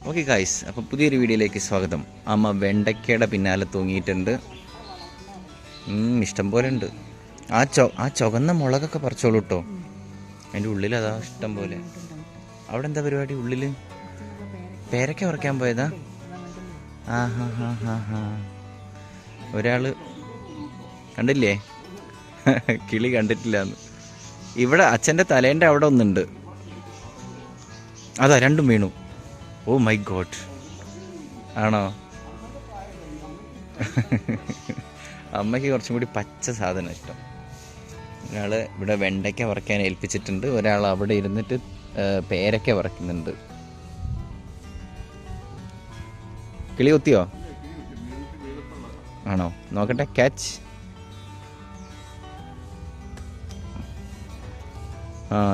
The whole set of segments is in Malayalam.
ഓക്കെ ഗായ്സ്, അപ്പോൾ പുതിയൊരു വീഡിയോയിലേക്ക് സ്വാഗതം. അമ്മ വെണ്ടയ്ക്കയുടെ പിന്നാലെ തൂങ്ങിയിട്ടുണ്ട്. ഇഷ്ടം പോലെ ഉണ്ട്. ആ ചുവന്ന മുളകൊക്കെ പറിച്ചോളൂ കേട്ടോ. അതിൻ്റെ ഉള്ളിൽ അതാ ഇഷ്ടം പോലെ. അവിടെ എന്താ പരിപാടി? ഉള്ളിൽ പേരയ്ക്ക പറിക്കാൻ പോയതാ? ആ ഹാ ഹാ ഹാ ഹാ. ഒരാൾ കണ്ടില്ലേ? കിളി കണ്ടിട്ടില്ല എന്ന്. ഇവിടെ അച്ഛൻ്റെ തലേൻ്റെ അവിടെ ഒന്നുണ്ട്. അതാ രണ്ടും വീണു. ഓ മൈ ഗോഡ്, ആണോ? അമ്മയ്ക്ക് കുറച്ചും കൂടി പച്ച സാധനം ഇഷ്ടം. ഒരാൾ ഇവിടെ വെണ്ടയ്ക്ക പറിക്കാൻ ഏൽപ്പിച്ചിട്ടുണ്ട്, ഒരാൾ അവിടെ ഇരുന്നിട്ട് പേരയ്ക്ക പറിക്കുന്നുണ്ട്. കിളി കുത്തിയോ? ആണോ? നോക്കട്ടെ, ക്യാച്ച്.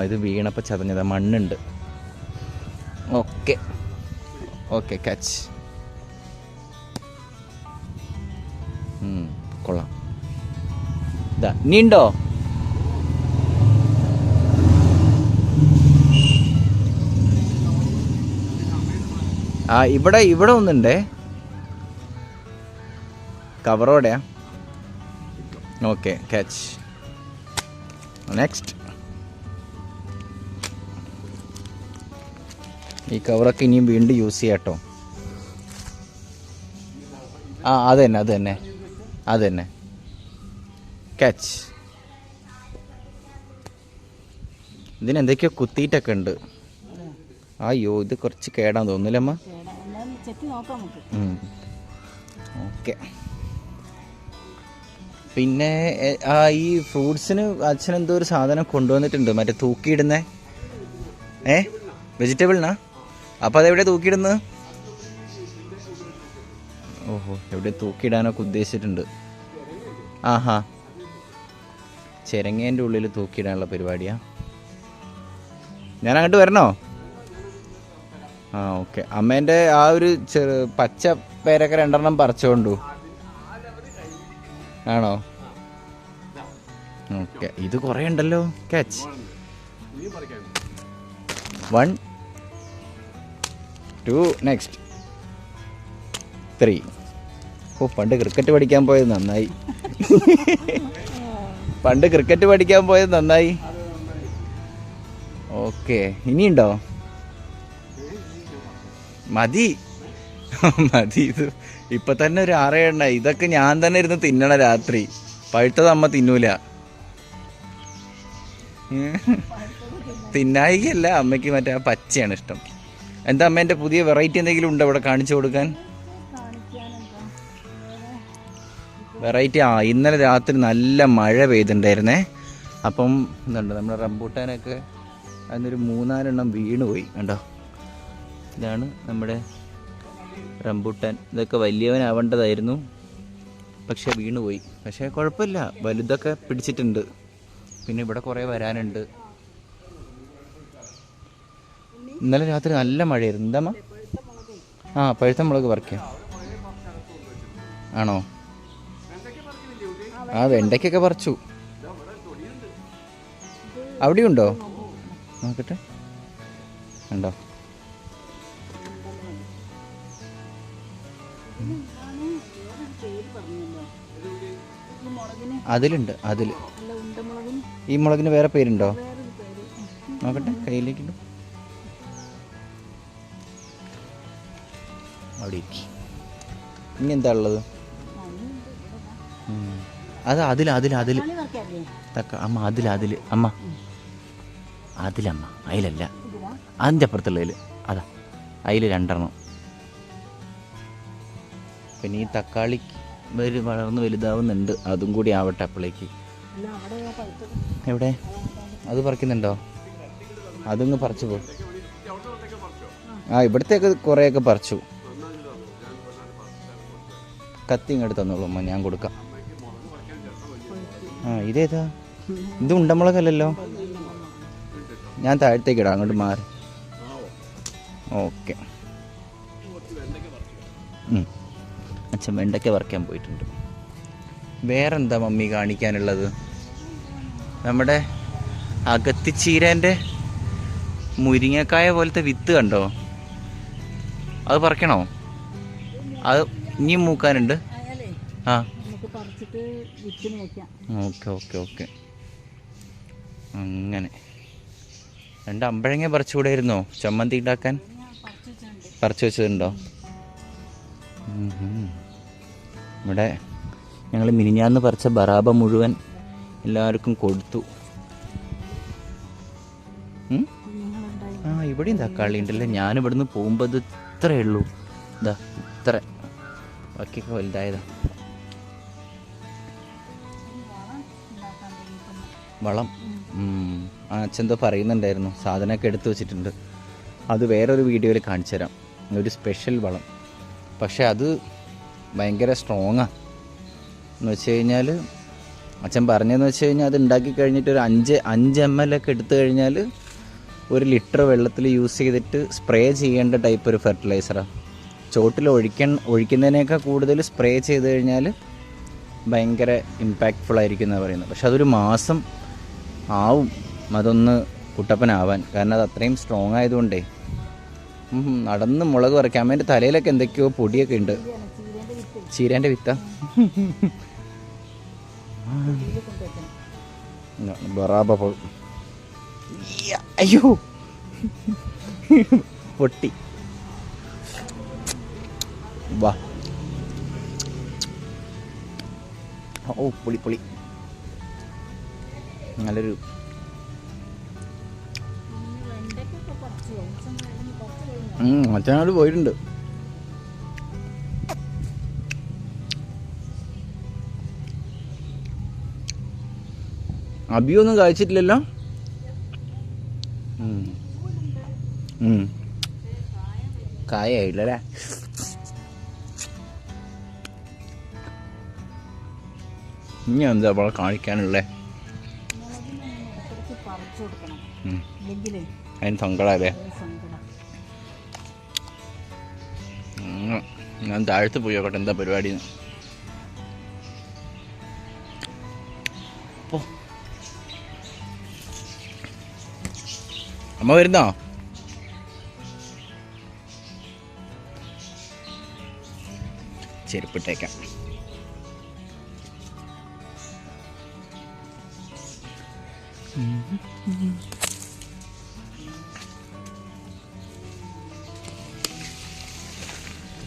ഇത് വീണപ്പോൾ ചതഞ്ഞതാ, മണ്ണുണ്ട്. Okay okay, catch. കൊള്ളാം. ഇതാ നീണ്ടോ? ഇവിടെ ഒന്നുണ്ടേ. കവറോടെയാ? Okay, catch. നെക്സ്റ്റ്. ഈ കവറൊക്കെ ഇനിയും വീണ്ടും യൂസ് ചെയ്യാം കേട്ടോ. അത് തന്നെ ക്യാച്ച്. ഇതിനെന്തൊക്കെയോ കുത്തിയിട്ടൊക്കെ ഉണ്ട്. അയ്യോ, ഇത് കുറച്ച് കേടാൻ തോന്നില്ല അമ്മ? ഓക്കെ. പിന്നെ ഈ ഫ്രൂട്ട്സിന് അച്ഛനെന്തോ ഒരു സാധനം കൊണ്ടുവന്നിട്ടുണ്ട്, മറ്റേ തൂക്കിയിടുന്നേ. വെജിറ്റബിളിനാ? അപ്പോൾ അതെവിടെ തൂക്കിയിടുന്നത്? ഓഹോ, എവിടെ തൂക്കിയിടാനൊക്കെ ഉദ്ദേശിച്ചിട്ടുണ്ട്. ആഹാ, ചിരങ്ങേൻ്റെ ഉള്ളിൽ തൂക്കിയിടാനുള്ള പരിപാടിയാ. ഞാൻ അങ്ങോട്ട് വരണോ? ഓക്കെ. അമ്മേൻ്റെ ആ ഒരു പച്ച പേരൊക്കെ 2 പറിച്ചോണ്ടു. ആണോ? ഓക്കെ, ഇത് കുറേ ഉണ്ടല്ലോ. ക്യാച്ച്. 1 2 നെക്സ്റ്റ് 3. പണ്ട് ക്രിക്കറ്റ് പഠിക്കാൻ പോയത് നന്നായി. ഓക്കെ, ഇനിയുണ്ടോ? മതി. ഇത് ഇപ്പൊ തന്നെ ഒരു 6 എണ്ണ. ഇതൊക്കെ ഞാൻ തന്നെ ഇരുന്ന് തിന്നണ രാത്രി. പഴുത്തത് അമ്മ തിന്നൂല. തിന്നായികയല്ല, അമ്മയ്ക്ക് മറ്റേ ആ പച്ചയാണ് ഇഷ്ടം. എന്താ അമ്മേൻ്റെ പുതിയ വെറൈറ്റി എന്തെങ്കിലും ഉണ്ടോ ഇവിടെ കാണിച്ചു കൊടുക്കാൻ? വെറൈറ്റി ഇന്നലെ രാത്രി നല്ല മഴ പെയ്തിട്ടുണ്ടായിരുന്നേ. അപ്പം എന്തുണ്ട്, നമ്മുടെ റംബൂട്ടാനൊക്കെ അതിനൊരു 3-4 എണ്ണം വീണുപോയി. കണ്ടോ, ഇതാണ് നമ്മുടെ റംബൂട്ടാൻ. ഇതൊക്കെ വലിയവനാവേണ്ടതായിരുന്നു, പക്ഷെ വീണുപോയി. പക്ഷേ കുഴപ്പമില്ല, വലുതൊക്കെ പിടിച്ചിട്ടുണ്ട്. പിന്നെ ഇവിടെ കുറേ വരാനുണ്ട്. ഇന്നലെ രാത്രി നല്ല മഴയായിരുന്നു. എന്താമ്മ? പഴുത്ത മുളക് പറിക്കാം. ആണോ? വെണ്ടയ്ക്കൊക്കെ പറിച്ചു. അവിടെയുണ്ടോ? നോക്കട്ടെ. ഉണ്ടോ? അതിലുണ്ട്. ഈ മുളകിന് വേറെ പേരുണ്ടോ? നോക്കട്ടെ, കയ്യിലേക്കിട്ടു. അവിടെ ഇനി എന്താ ഉള്ളത്? അതിലമ്മ അതിലല്ല, അതിൻ്റെ അപ്പുറത്തുള്ളതിൽ. അതാ അതിൽ 2 എണ്ണം. പിന്നെ ഈ തക്കാളി വളർന്ന് വലുതാവുന്നുണ്ട്, അതും കൂടി ആവട്ടെ അപ്പോഴേക്ക്. എവിടെ? അത് പറിക്കുന്നുണ്ടോ? അതൊന്ന് പറിച്ചു പോ. ഇവിടത്തേക്ക് കുറേയൊക്കെ പറിച്ചു. കത്തി ഇങ്ങോട്ട് തന്നോളൂ അമ്മ, ഞാൻ കൊടുക്കാം. ഇതേതാ? ഇത് ഉണ്ടമുളകല്ലല്ലോ. ഞാൻ താഴത്തേക്ക് ഇടാം, അങ്ങോട്ട് മാറി. ഓക്കെ. അച്ഛൻ വെണ്ടയ്ക്ക പറിക്കാൻ പോയിട്ടുണ്ട്. വേറെന്താ മമ്മി കാണിക്കാനുള്ളത്? നമ്മുടെ അകത്തിച്ചീരേൻ്റെ മുരിങ്ങക്കായ പോലത്തെ വിത്ത് കണ്ടോ? അത് പറിക്കണോ? അത് ഇനിയും മൂക്കാനുണ്ട്. ആ ഓക്കെ ഓക്കെ ഓക്കെ. അങ്ങനെ 2 അമ്പഴങ്ങ പറിച്ചുകൂടായിരുന്നോ ചമ്മന്തി ഉണ്ടാക്കാൻ? പറിച്ചു വെച്ചതുണ്ടോ? ഇവിടെ ഞങ്ങൾ മിനിഞ്ഞാന്ന് പറിച്ച ബറാബ മുഴുവൻ എല്ലാവർക്കും കൊടുത്തു. ആ ഇവിടെയും തക്കാളി ഉണ്ടല്ലേ. ഞാനിവിടുന്ന് പോകുമ്പോൾ ഇത് ഇത്രയേ ഉള്ളൂ. ഇതാ ഇത്ര, ബാക്കിയൊക്കെ വലുതായതാ. വളം അച്ഛൻ പറയുന്നുണ്ടായിരുന്നു, സാധനമൊക്കെ എടുത്തു വെച്ചിട്ടുണ്ട്. അത് വേറൊരു വീഡിയോയിൽ കാണിച്ചു തരാം. ഒരു സ്പെഷ്യൽ വളം, പക്ഷെ അത് ഭയങ്കര സ്ട്രോങ്ങാണ്. എന്ന് വെച്ച് കഴിഞ്ഞാൽ അച്ഛൻ പറഞ്ഞതെന്ന് വെച്ച് കഴിഞ്ഞാൽ അത് ഉണ്ടാക്കി കഴിഞ്ഞിട്ട് ഒരു 5 ml ഒക്കെ എടുത്തു കഴിഞ്ഞാൽ 1 ലിറ്റർ വെള്ളത്തിൽ യൂസ് ചെയ്തിട്ട് സ്പ്രേ ചെയ്യേണ്ട ടൈപ്പ് ഒരു ഫെർട്ടിലൈസറാണ്. ചോട്ടിൽ ഒഴിക്കുന്നതിനേക്കാൾ കൂടുതൽ സ്പ്രേ ചെയ്ത് കഴിഞ്ഞാൽ ഭയങ്കര ഇമ്പാക്റ്റ്ഫുൾ ആയിരിക്കും എന്നാണ് പറയുന്നത്. പക്ഷെ അതൊരു മാസം ആവും അതൊന്ന് കുട്ടപ്പനാവാൻ. കാരണം അത് അത്രയും സ്ട്രോങ് ആയതുകൊണ്ടേ. നടന്ന് മുളക് പറിക്കാം. അമ്മേൻ്റെ തലയിലൊക്കെ എന്തൊക്കെയോ പൊടിയൊക്കെ ഉണ്ട്. ചീരേൻ്റെ വിത്ത ബറാബ. അയ്യോ പൊട്ടി. വാ. ഓ പൊളി പൊളി. നല്ലൊരു അച്ഛനോട് പോയിട്ടുണ്ട്. അബിയൊന്നും കഴിച്ചിട്ടില്ലല്ലോ. കായായില്ലല്ലേ. ഇനി എന്താ അവളെ കാണിക്കാനുള്ളേ? അതിന് സങ്കടല്ലേ. ഞാൻ താഴത്ത് പോയി നോക്കട്ടെ എന്താ പരിപാടി. അമ്മ വരുന്നോ? ചെരുപ്പിട്ടേക്കാം.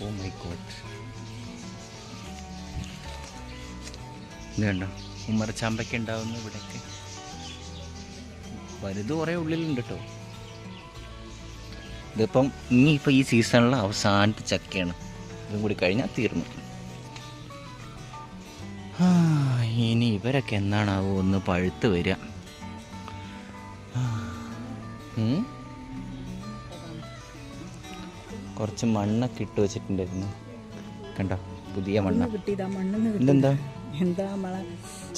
Oh my god. ഇത് കണ്ടോ ഉമ്മറച്ചാമ്പയ്ക്ക ഉണ്ടാവുന്നു ഇവിടെയൊക്കെ. വലുത് കുറേ ഉള്ളിലുണ്ട് കേട്ടോ. ഇതിപ്പം ഇനിയിപ്പോൾ ഈ സീസണിലെ അവസാനത്തെ ചക്കയാണ്. ഇതും കൂടി കഴിഞ്ഞാൽ തീർന്നു. ഇനി ഇവരൊക്കെ എന്നാണാവോ ഒന്ന് പഴുത്ത് വരിക. കുറച്ച് മണ്ണൊക്കെ ഇട്ട് വെച്ചിട്ടുണ്ടായിരുന്നു കണ്ടോ, പുതിയ മണ്ണ. ഇതെന്താ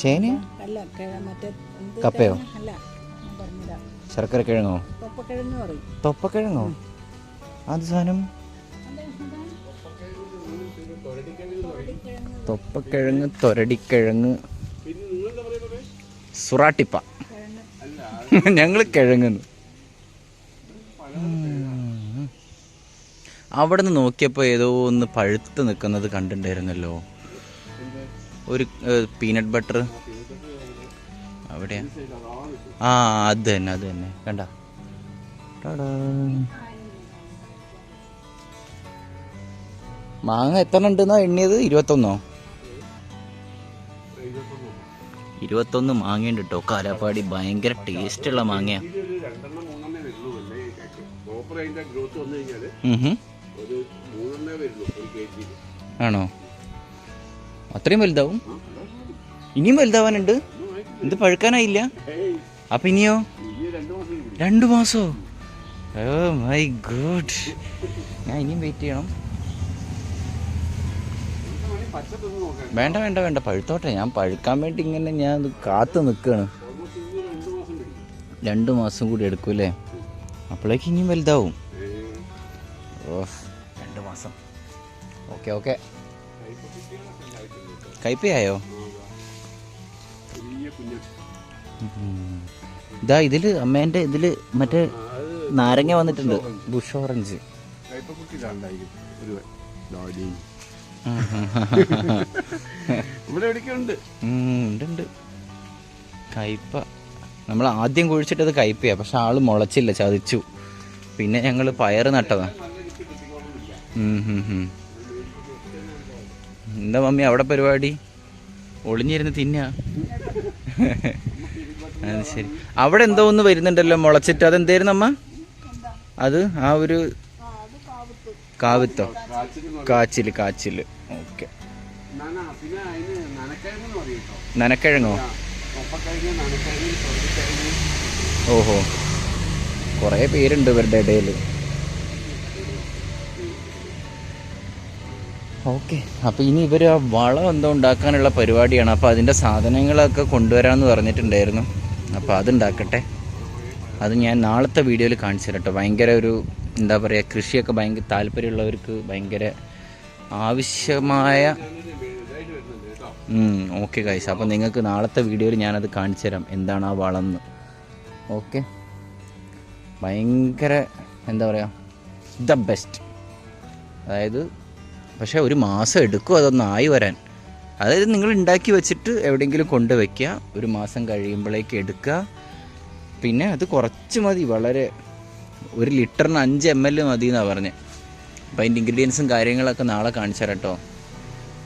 ചേന? കപ്പയോ? ശർക്കര കിഴങ്ങോ? തൊപ്പക്കിഴങ്ങോ? അത് സാധനം തൊപ്പക്കിഴങ്ങ്, തൊരടിക്കിഴങ്ങ്, സുറാട്ടിപ്പ. ഞങ്ങൾ കിഴങ്ങ്. അവിടെ നിന്ന് നോക്കിയപ്പോൾ ഏതോ ഒന്ന് പഴുത്ത് നിൽക്കുന്നത് കണ്ടിട്ടുണ്ടായിരുന്നല്ലോ. ഒരു പീനട്ട് ബട്ടർ അവിടെയാ. ആ അത് തന്നെ കണ്ട. മാങ്ങ എത്ര ഉണ്ടെന്നാ എണ്ണിയത്? 21 മാങ്ങയുണ്ട് കേട്ടോ. കാലാപ്പാടി ഭയങ്കര ടേസ്റ്റുള്ള മാങ്ങയാ. ആണോ? അത്രയും വലുതാവും? ഇനിയും വലുതാവാനുണ്ട്. ഇത് പഴുക്കാനായില്ല. അപ്പൊ ഇനിയോ? 2 മാസോ? ഓ മൈ ഗോഡ്. ഞാൻ ഇനിയും വെയിറ്റ് ചെയ്യണം. വേണ്ട വേണ്ട വേണ്ട, പഴുത്തോട്ടെ. ഞാൻ പഴുക്കാൻ വേണ്ടി ഇങ്ങനെ ഞാൻ കാത്തു നിൽക്കുകയാണ്. 2 മാസം കൂടി എടുക്കൂല്ലേ? അപ്പോഴേക്ക് ഇനിയും വലുതാവും. ഓ 2 മാസം. Okay okay. കയ്പയായോ? ഇതാ ഇതില് അമ്മേന്റെ ഇതില് മറ്റേ നാരങ്ങ വന്നിട്ടുണ്ട്. Bush orange. ഉണ്ട് കയ്പ. നമ്മൾ ആദ്യം കുഴിച്ചിട്ടത് കയ്പയാ, പക്ഷെ ആള് മുളച്ചില്ല, ചതിച്ചു. പിന്നെ ഞങ്ങൾ പയറ് നട്ടതാ. എന്താ മമ്മി അവിടെ പരിപാടി? ഒളിഞ്ഞിരുന്ന് തിന്ന. അത് ശരി. അവിടെ എന്തോ ഒന്ന് വരുന്നുണ്ടല്ലോ മുളച്ചിട്ട്, അതെന്തായിരുന്നു അമ്മ? അത് ആ ഒരു കാവിത്തോ? കാച്ചില്. ഓക്കെ. നനക്കിഴങ്ങോ? ഓഹോ, കുറേ പേരുണ്ട് ഇവരുടെ ഇടയിൽ. ഓക്കെ. അപ്പോൾ ഇനി ഇവർ ആ വളം എന്തോ ഉണ്ടാക്കാനുള്ള പരിപാടിയാണ്. അപ്പോൾ അതിൻ്റെ സാധനങ്ങളൊക്കെ കൊണ്ടുവരാമെന്ന് പറഞ്ഞിട്ടുണ്ടായിരുന്നു. അപ്പോൾ അതുണ്ടാക്കട്ടെ. അത് ഞാൻ നാളത്തെ വീഡിയോയിൽ കാണിച്ചു തരാം കേട്ടോ. ഭയങ്കര ഒരു എന്താ പറയുക, കൃഷിയൊക്കെ ഭയങ്കര താല്പര്യമുള്ളവർക്ക് ഭയങ്കര ആവശ്യമായ. ഓക്കെ ഗൈസ്, അപ്പോൾ നിങ്ങൾക്ക് നാളത്തെ വീഡിയോയിൽ ഞാനത് കാണിച്ചു തരാം എന്താണ് ആ വളം എന്ന്. ഓക്കെ. ഭയങ്കര എന്താ പറയുക, ദ ബെസ്റ്റ്. അതായത് പക്ഷേ ഒരു മാസം എടുക്കും അതൊന്നായി വരാൻ. അതായത് നിങ്ങൾ ഉണ്ടാക്കി വെച്ചിട്ട് എവിടെയെങ്കിലും കൊണ്ടുവയ്ക്കുക, ഒരു മാസം കഴിയുമ്പോഴേക്ക് എടുക്കുക. പിന്നെ അത് കുറച്ച് മതി, വളരെ 1 ലിറ്ററിന് 5 ml മതി എന്നാണ് പറഞ്ഞത്. അപ്പോൾ അതിൻ്റെ ഇൻഗ്രീഡിയൻസും കാര്യങ്ങളൊക്കെ നാളെ കാണിച്ചു തരാം കേട്ടോ.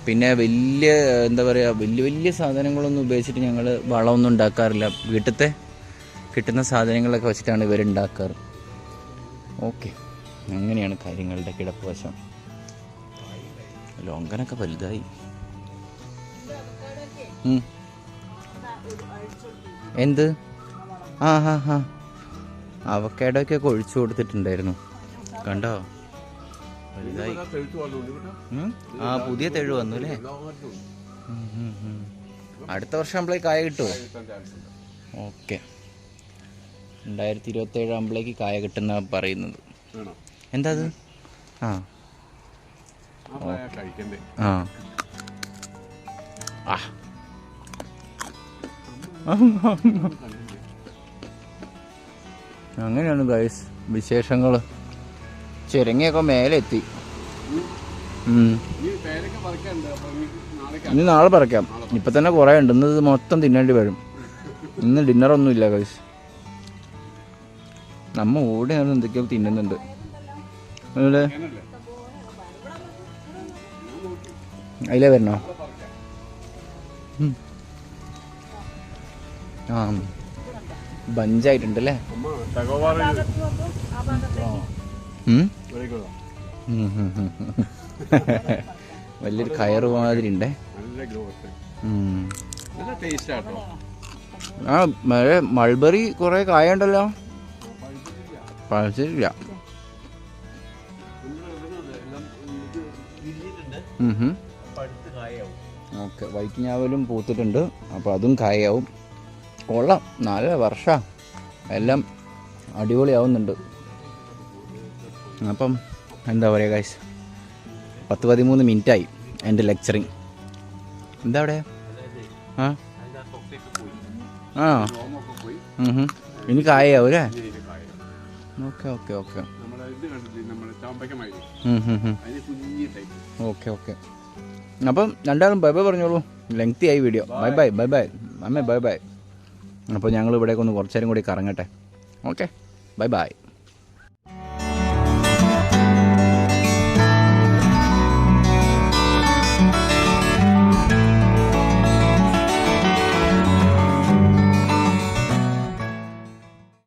പിന്നെ വലിയ എന്താ പറയുക, വലിയ സാധനങ്ങളൊന്നും ഉപയോഗിച്ചിട്ട് ഞങ്ങൾ വളമൊന്നും ഉണ്ടാക്കാറില്ല. വീട്ടിലത്തെ കിട്ടുന്ന സാധനങ്ങളൊക്കെ വെച്ചിട്ടാണ് ഇവരുണ്ടാക്കാറ്. ഓക്കെ, അങ്ങനെയാണ് കാര്യങ്ങളുടെ കിടപ്പ് വശം. ലോങ്കനൊക്കെ വലുതായി. എന്ത്? അവക്കാഡോക്കെ ഒഴിച്ചു കൊടുത്തിട്ടുണ്ടായിരുന്നു, കണ്ടോ? വലുതായി. പുതിയ തെഴു വന്നു അല്ലേ? അടുത്ത വർഷം ആകുമ്പോഴേക്ക് കായ കിട്ടുമോ? ഓക്കെ, 2027 ആകുമ്പോഴേക്ക് കായ കിട്ടുന്ന പറയുന്നത്. എന്താ അത്? അങ്ങനെയാണ് ഗൈസ് വിശേഷങ്ങൾ. ചിരങ്ങയൊക്കെ മേലെത്തി. ഇനി നാളെ പറിക്കാം. ഇപ്പം തന്നെ കുറേ ഉണ്ട്. ഇന്ന് ഇത് മൊത്തം തിന്നേണ്ടി വരും. ഇന്ന് ഡിന്നറൊന്നും ഇല്ല ഗൈസ്. നമ്മ ഓടി എന്തൊക്കെയോ തിന്നുന്നുണ്ട്. അതിലേ വരണോ? ബഞ്ചായിട്ടുണ്ടല്ലേ? വലിയൊരു കയറ് മാതിരി ഉണ്ടേ. മൾബറി കുറെ കായ ഉണ്ടല്ലോ. പഴച്ചില്ല. ഓക്കെ, വൈറ്റ് ഞാവലും പൂത്തിട്ടുണ്ട്. അപ്പോൾ അതും കായാവും. കൊള്ളാം, 4 വർഷം എല്ലാം അടിപൊളിയാവുന്നുണ്ട്. അപ്പം എന്താ പറയുക ഗൈസ്, 10-13 മിനിറ്റായി എൻ്റെ ലെക്ചറിങ്. എന്താ അവിടെ? ഇനി കായാവും അല്ലേ? ഓക്കെ. അപ്പം രണ്ടാളും ബൈ ബൈ പറഞ്ഞോളൂ. ലെങ്തി ആയി വീഡിയോ. ബൈ ബൈ അമ്മേ, ബൈ. അപ്പോൾ ഞങ്ങൾ ഇവിടേക്ക് ഒന്ന് കുറച്ച് നേരം കൂടി കറങ്ങട്ടെ. Okay, by.